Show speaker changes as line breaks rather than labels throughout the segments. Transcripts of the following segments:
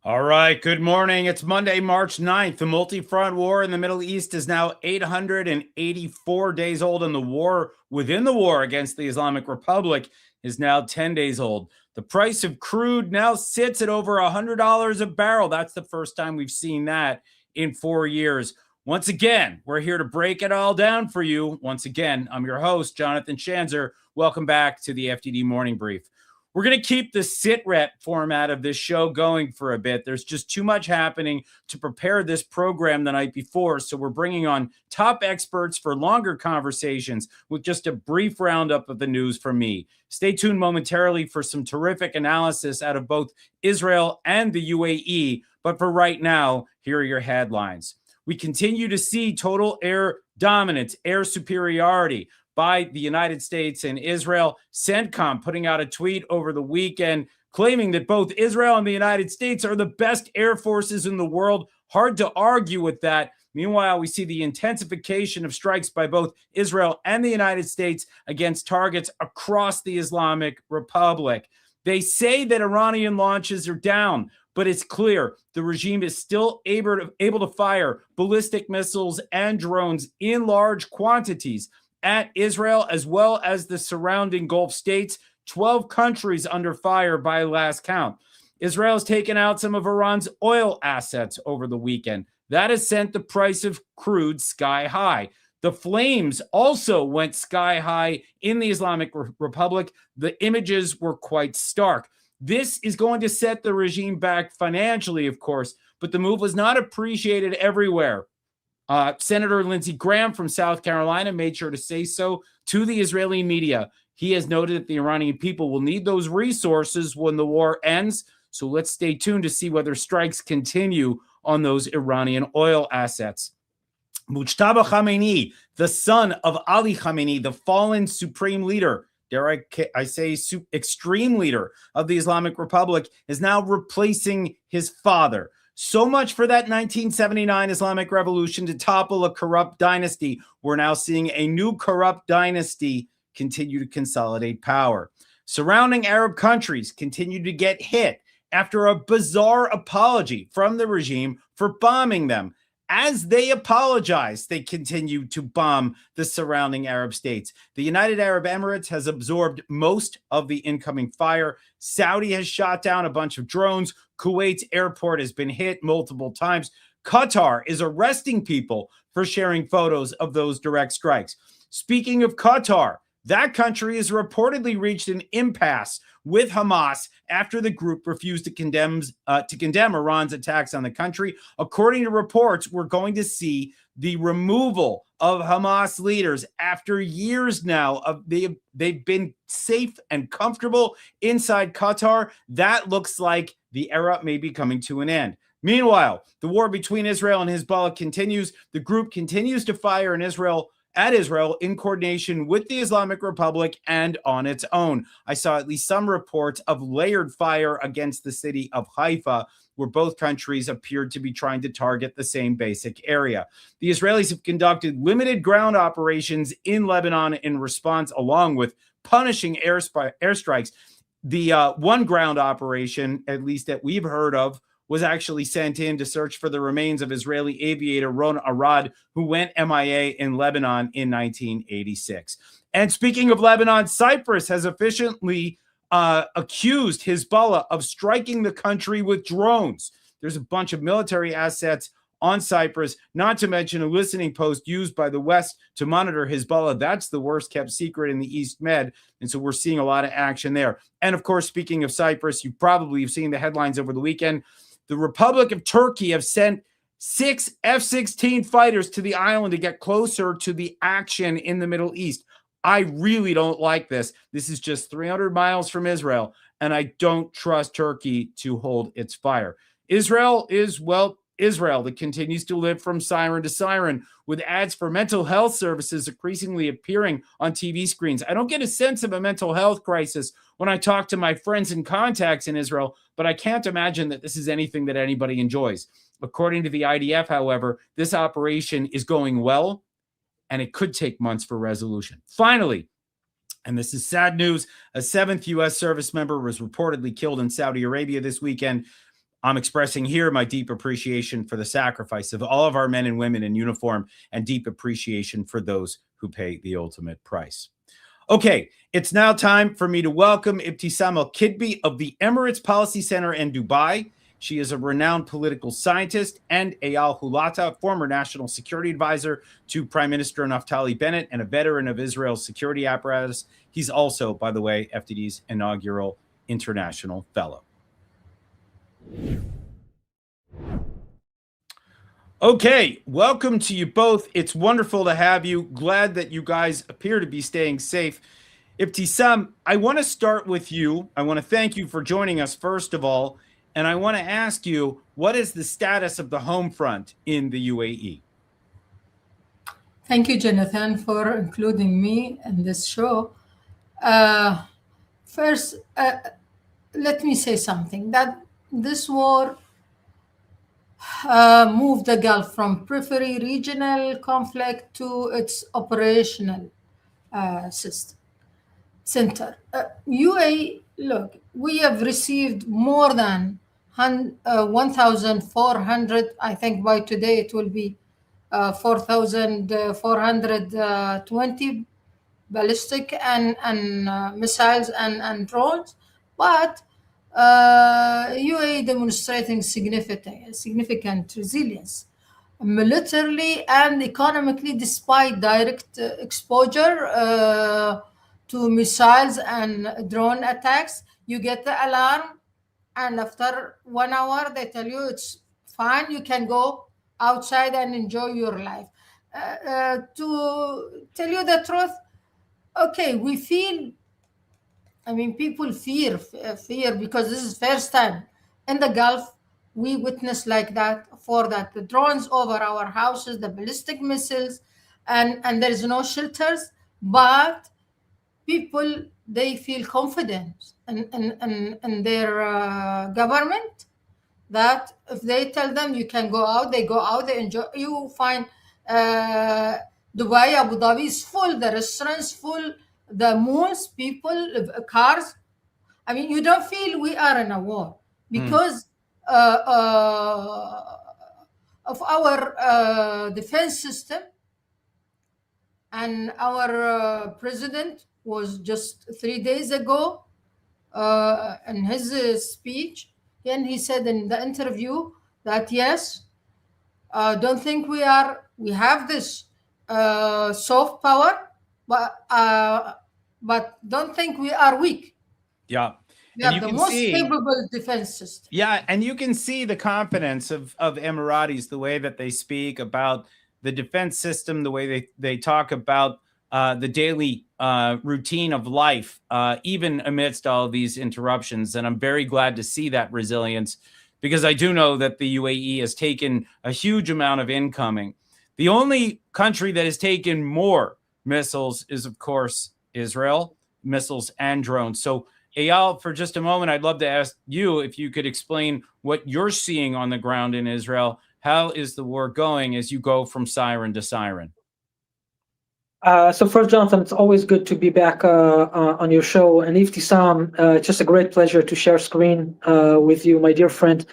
All right, good morning. It's Monday, March 9th. The multi-front war in the Middle East is now 884 days old, and the war within the war against the Islamic Republic is now 10 days old. The price of crude now sits at over $100 a barrel. That's the first time we've seen that in 4 years. Once again, we're here to break it all down for you. Once again, I'm your host, Jonathan Schanzer. Welcome back to the FDD Morning Brief. We're going to keep the SITREP format of this show going for a bit. There's just too much happening to prepare this program the night before, so we're bringing on top experts for longer conversations with just a brief roundup of the news from me. Stay tuned momentarily for some terrific analysis out of both Israel and the UAE, but for right now, here are your headlines. We continue to see total air dominance, air superiority by the United States and Israel. CENTCOM putting out a tweet over the weekend claiming that both Israel and the United States are the best air forces in the world. Hard to argue with that. Meanwhile, we see the intensification of strikes by both Israel and the United States against targets across the Islamic Republic. They say that Iranian launches are down, but it's clear the regime is still able to fire ballistic missiles and drones in large quantities at Israel, as well as the surrounding Gulf states, 12 countries under fire by last count. Israel has taken out some of Iran's oil assets over the weekend. That has sent the price of crude sky high. The flames also went sky high in the Islamic Republic. The images were quite stark. This is going to set the regime back financially, of course, but the move was not appreciated everywhere. Senator Lindsey Graham from South Carolina made sure to say so to the Israeli media. He has noted that the Iranian people will need those resources when the war ends. So let's stay tuned to see whether strikes continue on those Iranian oil assets. Mujtaba Khamenei, the son of Ali Khamenei, the fallen supreme leader, dare I say extreme leader of the Islamic Republic, is now replacing his father. So much for that 1979 Islamic Revolution to topple a corrupt dynasty. We're now seeing a new corrupt dynasty continue to consolidate power. Surrounding Arab countries continue to get hit after a bizarre apology from the regime for bombing them. As they apologize, they continue to bomb the surrounding Arab states. The United Arab Emirates has absorbed most of the incoming fire. Saudi has shot down a bunch of drones. Kuwait's airport has been hit multiple times. Qatar is arresting people for sharing photos of those direct strikes. Speaking of Qatar, that country has reportedly reached an impasse with Hamas after the group refused to condemn Iran's attacks on the country. According to reports, we're going to see the removal of Hamas leaders after years now of they've been safe and comfortable inside Qatar. That looks like the era may be coming to an end. Meanwhile, the war between Israel and Hezbollah continues. The group continues to fire at Israel in coordination with the Islamic Republic and on its own. I saw at least some reports of layered fire against the city of Haifa, where both countries appeared to be trying to target the same basic area. The Israelis have conducted limited ground operations in Lebanon in response, along with punishing airstrikes. The one ground operation, at least that we've heard of, was actually sent in to search for the remains of Israeli aviator Ron Arad, who went MIA in Lebanon in 1986. And speaking of Lebanon, Cyprus has officially accused Hezbollah of striking the country with drones. There's a bunch of military assets on Cyprus, not to mention a listening post used by the West to monitor Hezbollah. That's the worst kept secret in the East Med. And so we're seeing a lot of action there. And of course, speaking of Cyprus, you probably have seen the headlines over the weekend. The Republic of Turkey have sent 6 F-16 fighters to the island to get closer to the action in the Middle East. I really don't like this. This is just 300 miles from Israel, and I don't trust Turkey to hold its fire. Israel is, well, Israel that continues to live from siren to siren, with ads for mental health services increasingly appearing on TV screens. I don't get a sense of a mental health crisis when I talk to my friends and contacts in Israel, but I can't imagine that this is anything that anybody enjoys. According to the IDF, however, this operation is going well, and it could take months for resolution. Finally, and this is sad news, a 7th U.S. service member was reportedly killed in Saudi Arabia this weekend. I'm expressing here my deep appreciation for the sacrifice of all of our men and women in uniform and deep appreciation for those who pay the ultimate price. Okay, it's now time for me to welcome Ebtesam AlKetbi of the Emirates Policy Center in Dubai. She is a renowned political scientist, and Eyal Hulata, former national security advisor to Prime Minister Naftali Bennett and a veteran of Israel's security apparatus. He's also, by the way, FDD's inaugural international fellow. Okay, welcome to you both. It's wonderful to have you. Glad that you guys appear to be staying safe. Ebtesam, I want to start with you. I want to thank you for joining us, first of all. And I want to ask you, what is the status of the home front in the UAE?
Thank you, Jonathan, for including me in this show. First, let me say something, that this war moved the Gulf from periphery regional conflict to its operational center. UAE, look, we have received more than 1,400, I think by today it will be 4,420 ballistic and missiles and drones, but UAE demonstrating significant resilience militarily and economically, despite direct exposure to missiles and drone attacks. You get the alarm, and after 1 hour they tell you it's fine, you can go outside and enjoy your life. To tell you the truth, okay, we feel, I mean, people fear because this is first time in the Gulf we witness like that, for that, the drones over our houses, the ballistic missiles, and there is no shelters, but people, they feel confident in their government, that if they tell them you can go out, they go out, they enjoy. You find Dubai, Abu Dhabi is full, the restaurants full, the malls, people, cars. I mean, you don't feel we are in a war because of our defense system. And our president was just 3 days ago in his speech, and he said in the interview that yes, don't think we have this soft power, but don't think we are weak.
Yeah.
We have the most capable defense system.
Yeah, and you can see the confidence of Emiratis, the way that they speak about the defense system, the way they talk about the daily routine of life, even amidst all of these interruptions. And I'm very glad to see that resilience, because I do know that the UAE has taken a huge amount of incoming. The only country that has taken more missiles is, of course, Israel, missiles and drones. So, Eyal, for just a moment, I'd love to ask you if you could explain what you're seeing on the ground in Israel. How is the war going as you go from siren to siren?
So first, Jonathan, it's always good to be back on your show. And Ebtesam, it's just a great pleasure to share screen with you, my dear friend.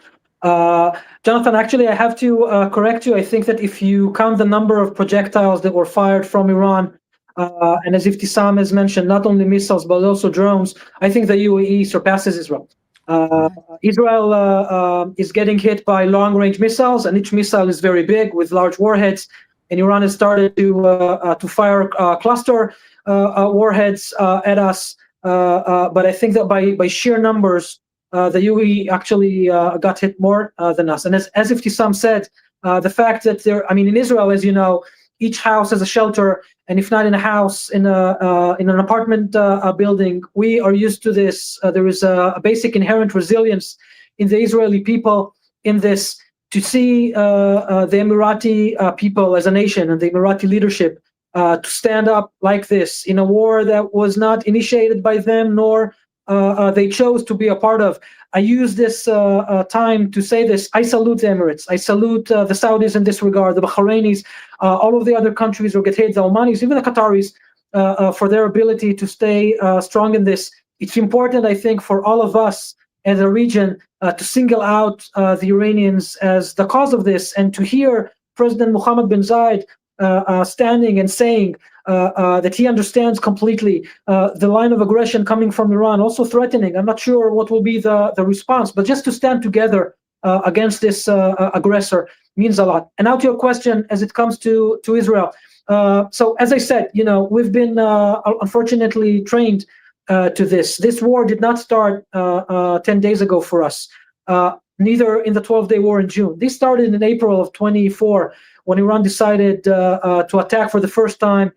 Jonathan, actually, I have to correct you. I think that if you count the number of projectiles that were fired from Iran, and as Ebtesam has mentioned, not only missiles, but also drones, I think the UAE surpasses Israel. Israel is getting hit by long-range missiles, and each missile is very big with large warheads. And Iran has started to fire cluster warheads at us. But I think that by sheer numbers, the UAE actually got hit more than us. And as Ebtesam said, the fact that in Israel, as you know, each house has a shelter, and if not in a house, in an apartment building, we are used to this. There is a basic inherent resilience in the Israeli people in this. To see the Emirati people as a nation and the Emirati leadership to stand up like this in a war that was not initiated by them, nor they chose to be a part of. I use this time to say this. I salute the Emirates. I salute the Saudis in this regard, the Bahrainis, all of the other countries, or the Omanis, even the Qataris, for their ability to stay strong in this. It's important, I think, for all of us as a region to single out the Iranians as the cause of this, and to hear President Mohammed bin Zayed standing and saying that he understands completely the line of aggression coming from Iran, also threatening. I'm not sure what will be the response, but just to stand together against this aggressor means a lot. And now to your question, as it comes to Israel. So as I said, we've been unfortunately trained to this. This war did not start 10 days ago for us, neither in the 12-day war in June. This started in April of 24, when Iran decided to attack for the first time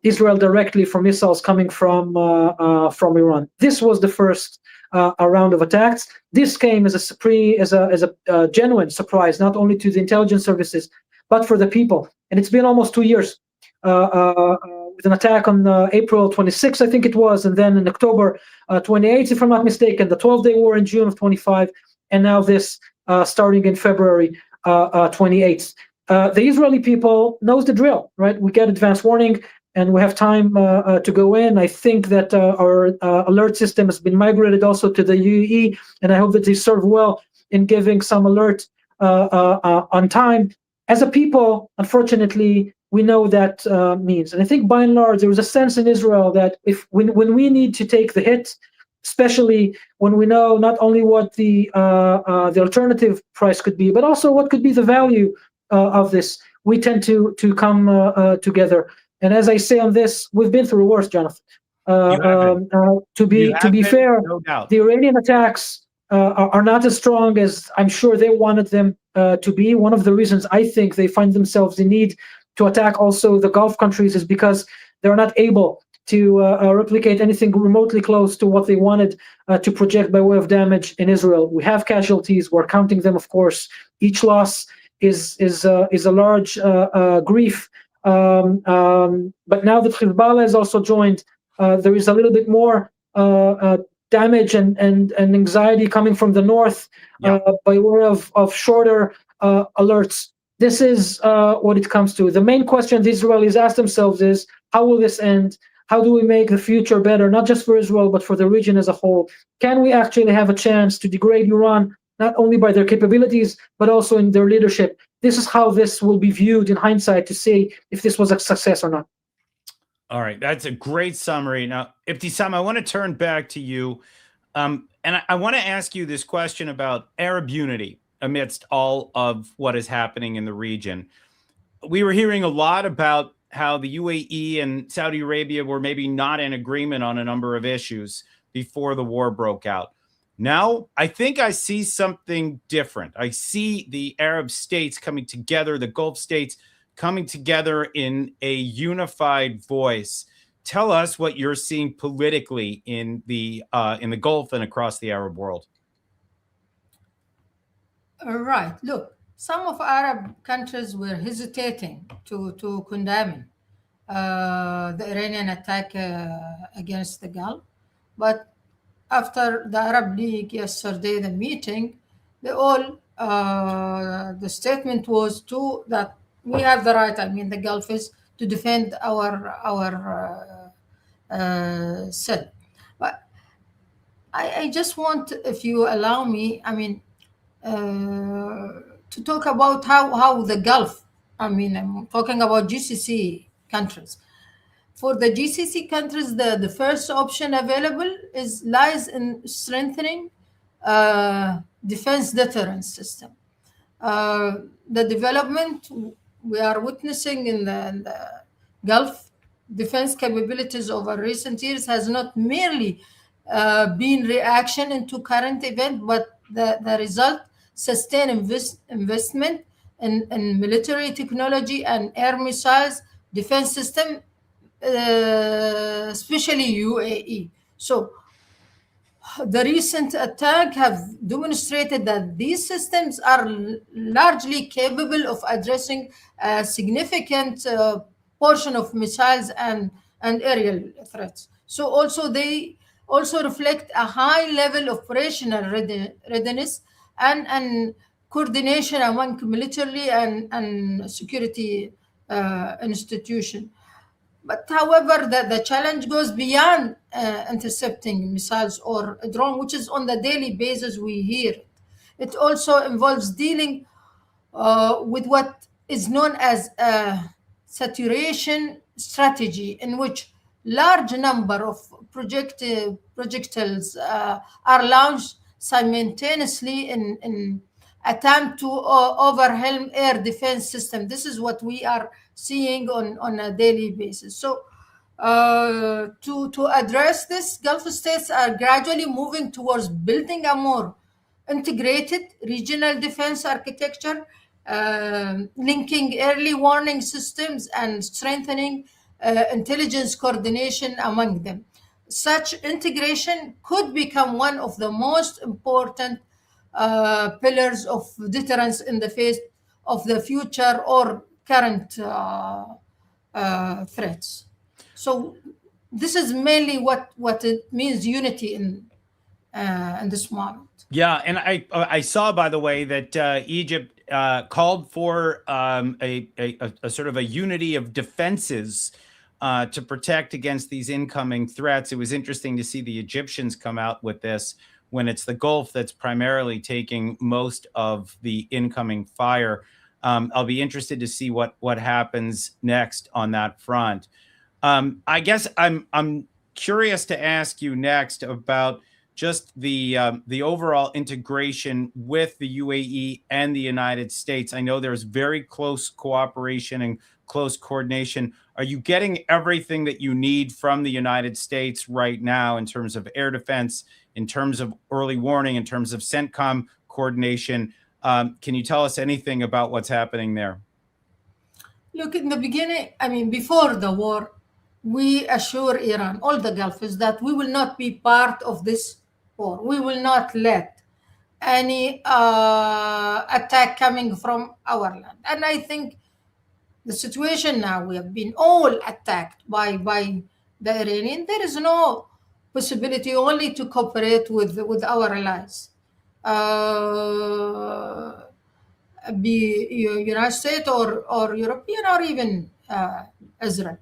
Israel directly from missiles coming from Iran. This was the first round of attacks. This came as a genuine surprise, not only to the intelligence services, but for the people. And it's been almost 2 years, with an attack on April 26, I think it was, and then in October 28, if I'm not mistaken, the 12-day war in June of 25, and now this starting in February 28th. The Israeli people knows the drill, right? We get advance warning, and we have time to go in. I think that our alert system has been migrated also to the UAE, and I hope that they serve well in giving some alert on time. As a people, unfortunately, we know that means. And I think by and large, there was a sense in Israel that when we need to take the hit, especially when we know not only what the alternative price could be, but also what could be the value of this, we tend to come together. And as I say on this, we've been through worse, Jonathan. To be fair,
no doubt.
The Iranian attacks are not as strong as I'm sure they wanted them to be. One of the reasons I think they find themselves in need to attack also the Gulf countries is because they're not able to replicate anything remotely close to what they wanted to project by way of damage in Israel. We have casualties. We're counting them, of course. Each loss is a large grief. But now that Hezbollah has also joined, there is a little bit more damage and anxiety coming from the north by way of shorter alerts. This is what it comes to. The main question the Israelis ask themselves is, how will this end? How do we make the future better, not just for Israel, but for the region as a whole? Can we actually have a chance to degrade Iran, not only by their capabilities, but also in their leadership? This is how this will be viewed in hindsight to see if this was a success or not.
All right, that's a great summary. Now, Ebtesam, I want to turn back to you. And I want to ask you this question about Arab unity amidst all of what is happening in the region. We were hearing a lot about how the UAE and Saudi Arabia were maybe not in agreement on a number of issues before the war broke out. Now, I think I see something different. I see the Arab states coming together, the Gulf states coming together in a unified voice. Tell us what you're seeing politically in the Gulf and across the Arab world.
Right. Look, some of Arab countries were hesitating to condemn the Iranian attack against the Gulf, but after the Arab League yesterday, the meeting, they all the statement was that we have the right. I mean, the Gulf is to defend our self. But I just want, if you allow me, I mean, to talk about how the Gulf, I mean, I'm talking about GCC countries. For the GCC countries, the first option available lies in strengthening defense deterrence system. The development we are witnessing in the Gulf defense capabilities over recent years has not merely been reaction into current event, but the result sustained investment in military technology and air missiles defense system, especially UAE. So the recent attack have demonstrated that these systems are largely capable of addressing a significant portion of missiles and aerial threats. So also they also reflect a high level of operational readiness and coordination among military and security institutions. But however, the challenge goes beyond intercepting missiles or a drone, which is on the daily basis we hear. It also involves dealing with what is known as a saturation strategy, in which large number of projectiles are launched simultaneously in attempt to overwhelm air defense system. This is what we are seeing on a daily basis. So to address this, Gulf states are gradually moving towards building a more integrated regional defense architecture, linking early warning systems and strengthening intelligence coordination among them. Such integration could become one of the most important pillars of deterrence in the face of the future or current threats. So this is mainly what it means, unity in this moment.
Yeah, and I saw, by the way, that Egypt called for a sort of a unity of defenses to protect against these incoming threats. It was interesting to see the Egyptians come out with this when it's the Gulf that's primarily taking most of the incoming fire. I'll be interested to see what happens next on that front. I guess I'm curious to ask you next about just the overall integration with the UAE and the United States. I know there's very close cooperation and close coordination. Are you getting everything that you need from the United States right now in terms of air defense, in terms of early warning, in terms of CENTCOM coordination? Can you tell us anything about what's happening there?
Look, in the beginning, I mean, before the war, we assure Iran, all the Gulfists, that we will not be part of this war. We will not let any attack coming from our land. And I think the situation now, we have been all attacked by the Iranian. There is no possibility only to cooperate with our allies. Be United States or European or even Israel.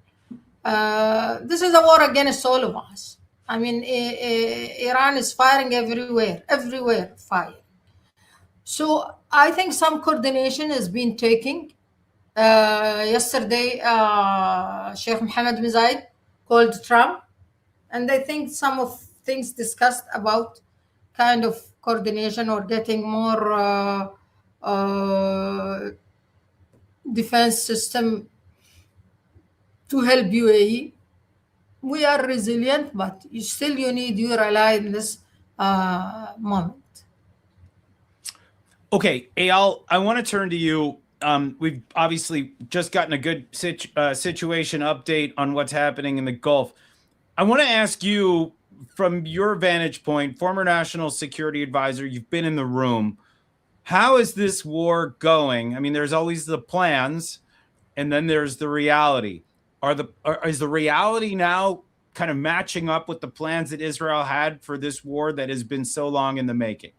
This is a war against all of us. I mean, Iran is firing everywhere firing. So I think some coordination has been taking. Yesterday, Sheikh Mohammed bin Zayed called Trump, and I think some of things discussed about kind of coordination or getting more defense system to help UAE. We are resilient, but you need your ally in this moment.
Okay, Eyal, I want to turn to you. We've obviously just gotten a good situation update on what's happening in the Gulf. I want to ask you, from your vantage point, former national security advisor, you've been in the room. How is this war going? I mean, there's always the plans, and then there's the reality. Is the reality now kind of matching up with the plans that Israel had for this war that has been so long in the making?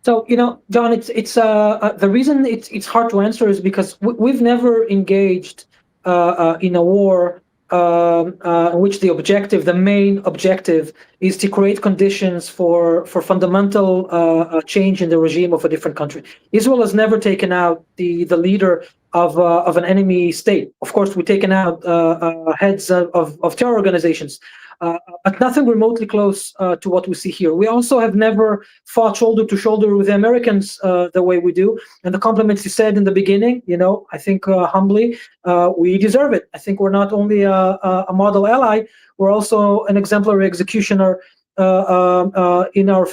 So, John, it's the reason it's hard to answer is because we've never engaged in a war in which the main objective is to create conditions for fundamental change in the regime of a different country. Israel has never taken out the leader of an enemy state. Of course, we've taken out heads of terror organizations, but nothing remotely close to what we see here. We also have never fought shoulder to shoulder with the Americans the way we do. And the compliments you said in the beginning, I think humbly, we deserve it. I think we're not only a model ally, we're also an exemplary executioner in our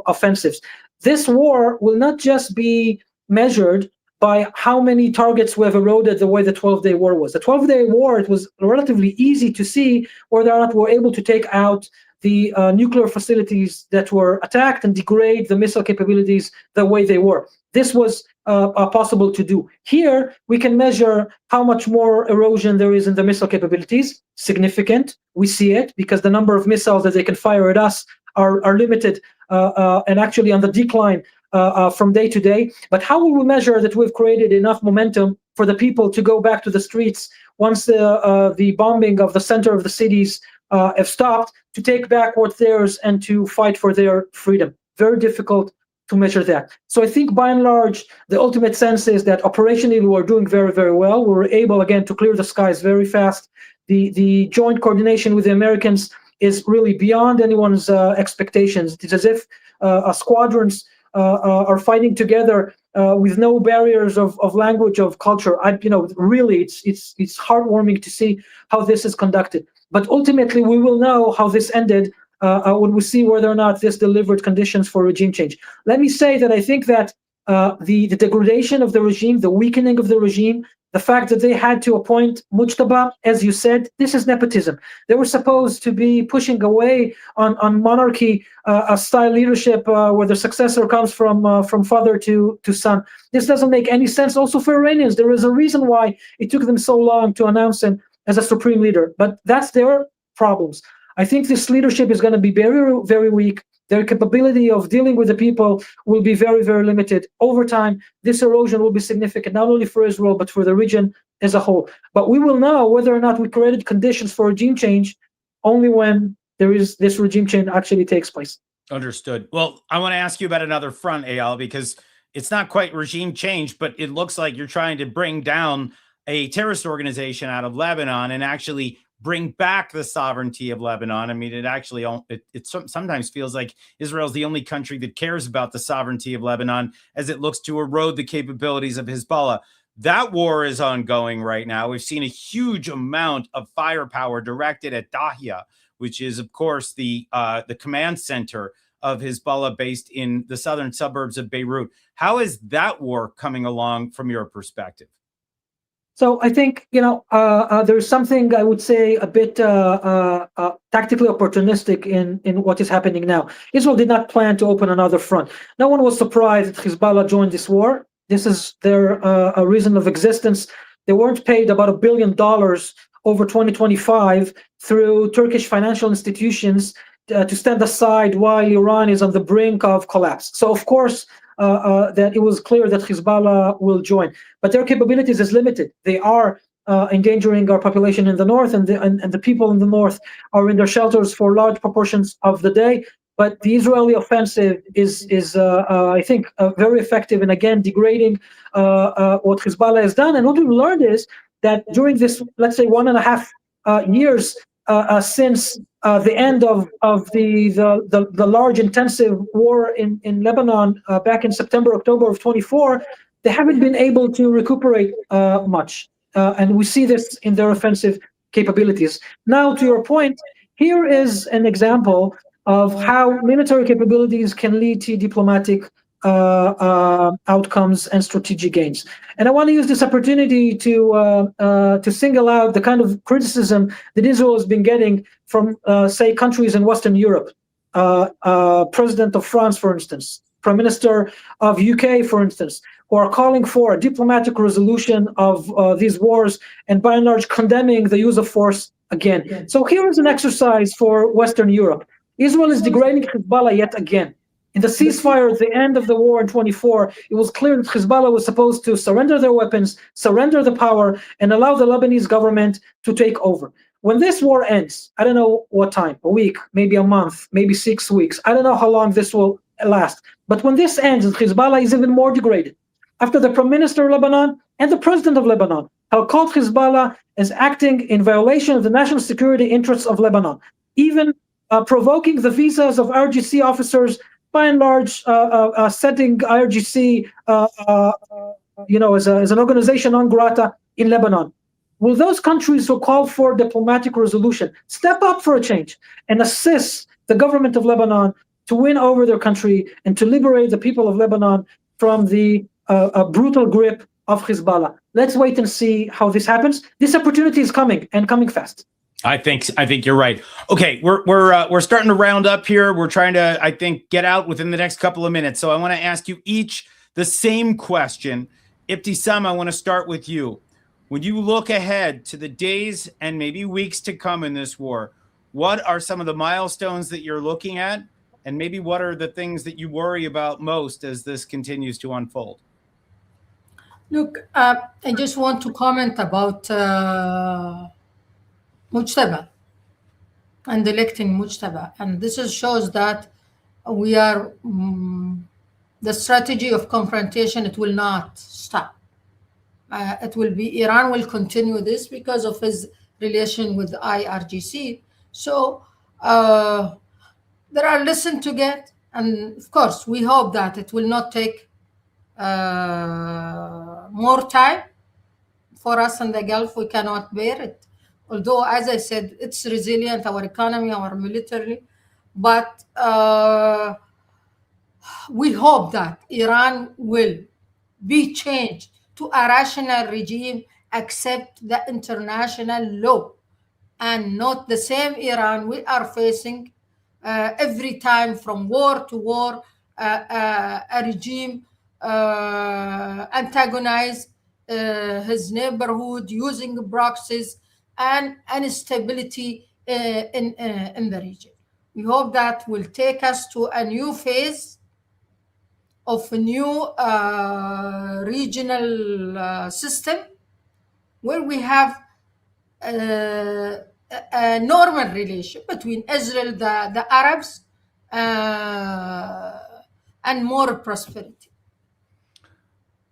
offensives. This war will not just be measured by how many targets we have eroded the way the 12-day war was. The 12-day war, it was relatively easy to see whether or not we're able to take out the nuclear facilities that were attacked and degrade the missile capabilities the way they were. This was possible to do. Here, we can measure how much more erosion there is in the missile capabilities. Significant. We see it because the number of missiles that they can fire at us are limited and actually on the decline from day to day. But how will we measure that we've created enough momentum for the people to go back to the streets once the bombing of the center of the cities have stopped, to take back what's theirs and to fight for their freedom. Very difficult to measure that. So I think by and large, the ultimate sense is that operationally we are doing very, very well. We were able, again, to clear the skies very fast. The joint coordination with the Americans is really beyond anyone's expectations. It's as if squadrons are fighting together with no barriers of language, of culture. Really, it's heartwarming to see how this is conducted. But ultimately, we will know how this ended when we see whether or not this delivered conditions for regime change. Let me say that I think that the degradation of the regime, the weakening of the regime, the fact that they had to appoint Mujtaba, as you said, this is nepotism. They were supposed to be pushing away on monarchy style leadership where the successor comes from father to son. This doesn't make any sense. Also for Iranians, there is a reason why it took them so long to announce him as a supreme leader, but that's their problems. I think this leadership is going to be very, very weak. Their capability of dealing with the people will be very, very limited. Over time, this erosion will be significant, not only for Israel, but for the region as a whole. But we will know whether or not we created conditions for regime change only when this regime change actually takes place.
Understood. Well, I want to ask you about another front, Eyal, because it's not quite regime change, but it looks like you're trying to bring down a terrorist organization out of Lebanon and actually bring back the sovereignty of Lebanon. I mean, it sometimes feels like Israel's the only country that cares about the sovereignty of Lebanon as it looks to erode the capabilities of Hezbollah. That war is ongoing right now. We've seen a huge amount of firepower directed at Dahia, which is, of course, the command center of Hezbollah based in the southern suburbs of Beirut. How is that war coming along from your perspective?
So I think, there's something I would say a bit tactically opportunistic in what is happening now. Israel did not plan to open another front. No one was surprised that Hezbollah joined this war. This is their a reason of existence. They weren't paid about $1 billion over 2025 through Turkish financial institutions to stand aside while Iran is on the brink of collapse. So of course, that it was clear that Hezbollah will join, but their capabilities is limited. They are endangering our population in the north, and the people in the north are in their shelters for large proportions of the day. But the Israeli offensive is I think, very effective in, again, degrading what Hezbollah has done. And what we've learned is that during this, let's say, 1.5 years since the end of the large intensive war in Lebanon back in September, October of 24, they haven't been able to recuperate much. And we see this in their offensive capabilities. Now, to your point, here is an example of how military capabilities can lead to diplomatic outcomes and strategic gains. And I want to use this opportunity to single out the kind of criticism that Israel has been getting from, say, countries in Western Europe. President of France, for instance, Prime Minister of UK, for instance, who are calling for a diplomatic resolution of these wars and by and large condemning the use of force again. So here is an exercise for Western Europe. Israel is degrading Hezbollah yet again. In the ceasefire at the end of the war in 24, it was clear that Hezbollah was supposed to surrender their weapons, surrender the power, and allow the Lebanese government to take over. When this war ends, I don't know what time, a week, maybe a month, maybe 6 weeks, I don't know how long this will last. But when this ends, Hezbollah is even more degraded. After the Prime Minister of Lebanon and the President of Lebanon have called Hezbollah as acting in violation of the national security interests of Lebanon, even provoking the visas of RGC officers, by and large, setting IRGC, as an organization non grata in Lebanon. Will those countries who call for diplomatic resolution step up for a change and assist the government of Lebanon to win over their country and to liberate the people of Lebanon from the brutal grip of Hezbollah? Let's wait and see how this happens. This opportunity is coming, and coming fast.
I think you're right. Okay, we're starting to round up here. We're trying to, I think, get out within the next couple of minutes. So I want to ask you each the same question. Ebtesam, I want to start with you. When you look ahead to the days and maybe weeks to come in this war, what are some of the milestones that you're looking at? And maybe what are the things that you worry about most as this continues to unfold?
Look, I just want to comment about Mujtaba and electing Mujtaba. And this shows that we are, the strategy of confrontation, it will not stop. It will be, Iran will continue this because of his relation with IRGC. So there are lessons to get. And of course, we hope that it will not take more time for us in the Gulf. We cannot bear it. Although, as I said, it's resilient, our economy, our military. But we hope that Iran will be changed to a rational regime, accept the international law, and not the same Iran we are facing every time from war to war, a regime antagonize his neighborhood using proxies and instability in the region. We hope that will take us to a new phase of a new regional system where we have a normal relation between Israel, the Arabs, and more prosperity.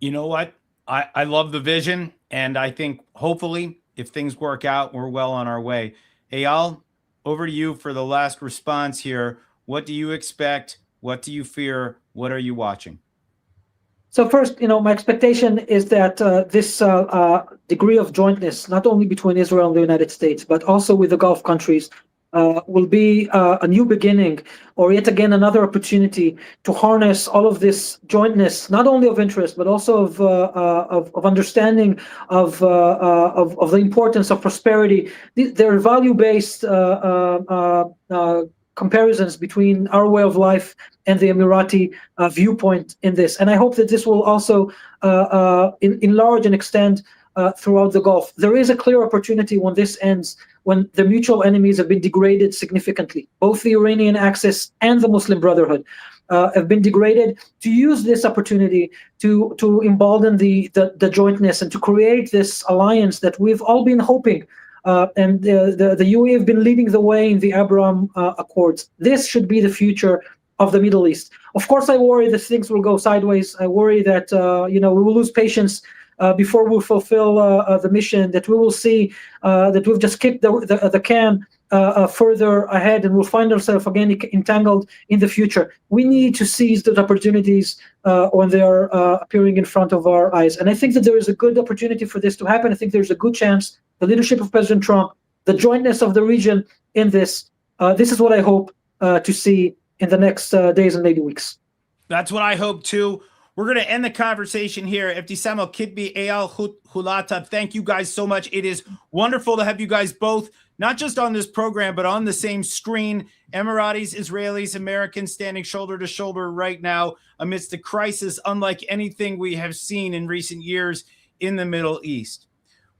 You know what? I love the vision, and I think hopefully if things work out, we're well on our way. Eyal, over to you for the last response here. What do you expect? What do you fear? What are you watching?
So first, my expectation is that this degree of jointness, not only between Israel and the United States, but also with the Gulf countries, will be a new beginning, or yet again another opportunity to harness all of this jointness, not only of interest but also of understanding of the importance of prosperity. They're value-based comparisons between our way of life and the Emirati viewpoint in this. And I hope that this will also enlarge and extend throughout the Gulf. There is a clear opportunity when this ends, when the mutual enemies have been degraded significantly. Both the Iranian axis and the Muslim Brotherhood have been degraded, to use this opportunity to embolden the jointness and to create this alliance that we've all been hoping. And the UAE have been leading the way in the Abraham Accords. This should be the future of the Middle East. Of course, I worry that things will go sideways. I worry that we will lose patience before we fulfill the mission, that we will see that we've just kicked the can further ahead, and we'll find ourselves again entangled in the future. We need to seize those opportunities when they are appearing in front of our eyes. And I think that there is a good opportunity for this to happen. I think there's a good chance the leadership of President Trump, the jointness of the region in this, this is what I hope to see in the next days and maybe weeks.
That's what I hope too. We're going to end the conversation here. Ebtesam, AlKetbi, Eyal, Hulata, thank you guys so much. It is wonderful to have you guys both, not just on this program, but on the same screen. Emiratis, Israelis, Americans standing shoulder to shoulder right now amidst a crisis unlike anything we have seen in recent years in the Middle East.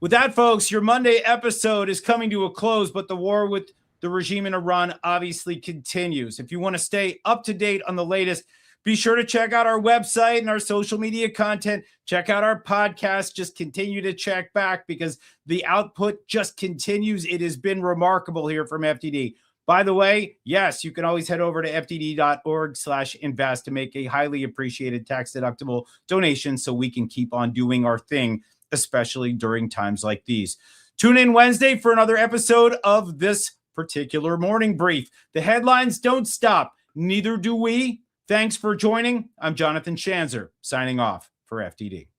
With that, folks, your Monday episode is coming to a close, but the war with the regime in Iran obviously continues. If you want to stay up to date on the latest, be sure to check out our website and our social media content. Check out our podcast. Just continue to check back because the output just continues. It has been remarkable here from FDD. By the way, yes, you can always head over to fdd.org/invest to make a highly appreciated tax-deductible donation so we can keep on doing our thing, especially during times like these. Tune in Wednesday for another episode of this particular morning brief. The headlines don't stop. Neither do we. Thanks for joining. I'm Jonathan Schanzer, signing off for FDD.